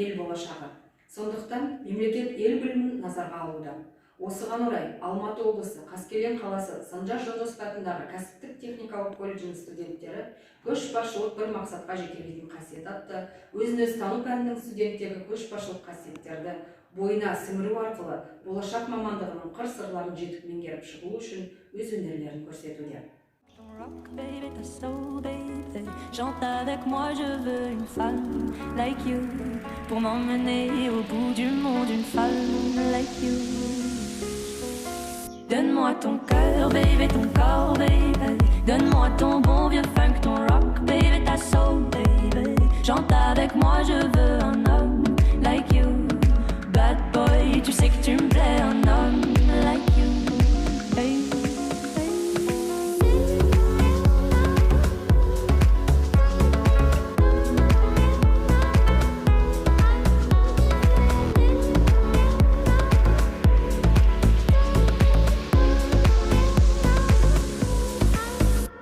ел болашағы. Сондықтан мемлекет ел білімін назарға алуда. Осыған орай Алматы облысы Қаскелең қаласы Санжар Жолдосов атындағы кәсіптік техникалық колледжінің студенттері көшбасшылық бір мақсатқа жетелейтін қасиет атты өзін-өзі тану пәнінің студенттегі көшбасшылық қасиеттерді бойына сіңіру арқылы болашақ мамандығының қыр-сырларын жетік меңгеріп шығу үшін өз өнерлерін көрсетуде. Rock, baby, ta soul, baby. Chante avec moi, je veux une femme like you pour m'emmener au bout du monde, une femme like you. Donne-moi ton cœur, baby, ton corps, baby. Donne-moi ton bon vieux funk, ton rock, baby, ta soul, baby. Chante avec moi, je veux un homme like you. Bad boy, tu sais que tu me plais, un homme like you. Hey.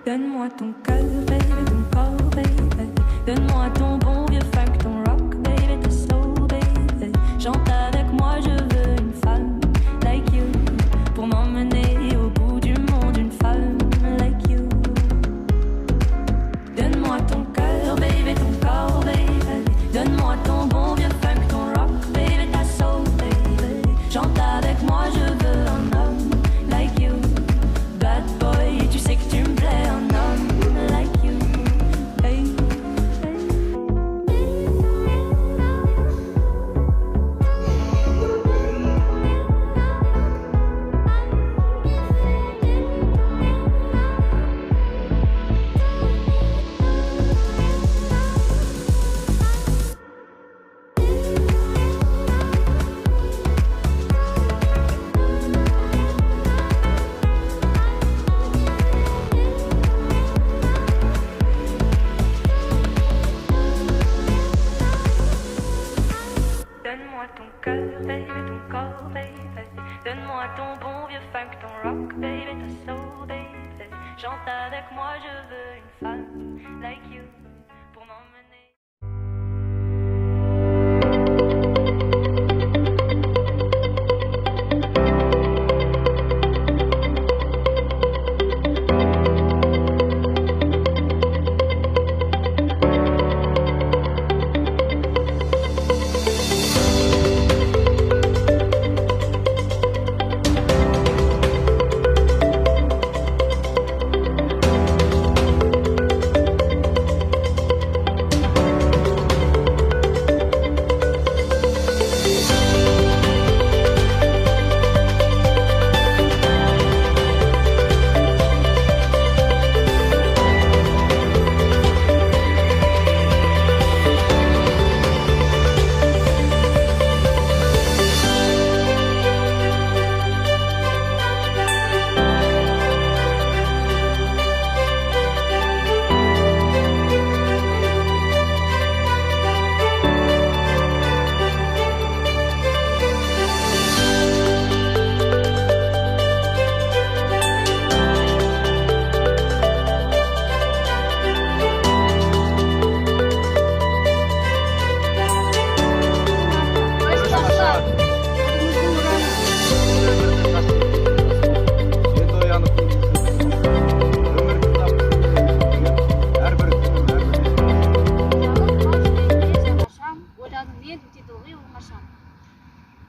Donne-moi ton cœur, baby, ton corps, baby. Donne-moi ton bon vieux funk, ton rock, baby, ta soul, baby. Chante avec moi, je veux une femme like you pour m'emmener au bout du monde, une femme like you. Donne-moi ton cœur, baby, ton corps, baby. Donne-moi ton bon vieux funk, ton rock, baby, ta soul, baby. Chante avec moi, je veux un homme like you. Bad boy, tu sais que tu me plais, un homme like you. Hey, hey. Donne-moi ton cœur, baby, ton corps, baby. Donne-moi ton bon vieux funk, ton rock, baby, ta soul, baby. Chante avec moi, je veux une femme like you pour m'emmener.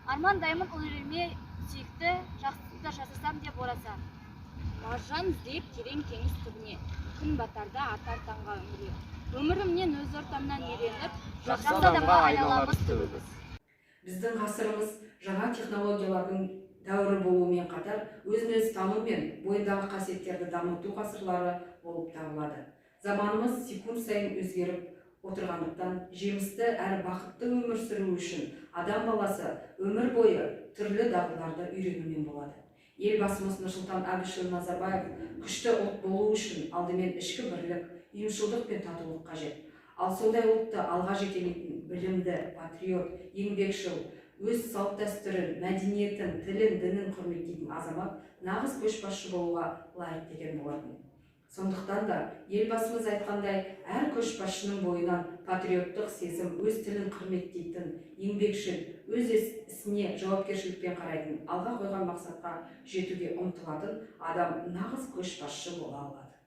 Армандаймын ұл үйреме сүйікті, жақсылықта жасасам деп орасан. Маржан іздеп терең теңіз түбіне, күн батарда атар таңға үңіле. Өмірімнен өз ортамнан үйреніп, жақсы адамға айналамыз түбіміз. Біздің ғасырымыз жаңа технологиялардың дәуірі болуымен қатар, өзін-өзі тану мен бойындағы қасиеттерді дамыту ғасырлары болып табылады. Заманымыз секунд сайын өзгеріп отырғандықтан, жемісті әрі бақытты өмір сүру үшін адам баласы өмір бойы түрлі дағдыларды үйренумен болады. Елбасымыз Нұрсұлтан Әбішұлы Назарбаев күшті ұлт болу үшін алдымен ішкі бірлік, ұйымшылдық пен татулық қажет. Ал сондай ұлтты алға жетелейтін білімді, патриот, еңбекшіл, өз салт-дәстүрін, мәдениетін, тілін, дінін құрметтейтін азамат нағыз көшбасшы болуға лайық деген болатын. Сондықтан да елбасымыз айтқандай, әр көшбасшының бойынан патриоттық сезім, өз тілін құрметтейтін, еңбекшіл, өз ісіне жауапкершілікпен қарайтын, алға қойған мақсатқа жетуге ұмтылатын адам нағыз көшбасшы бола алады.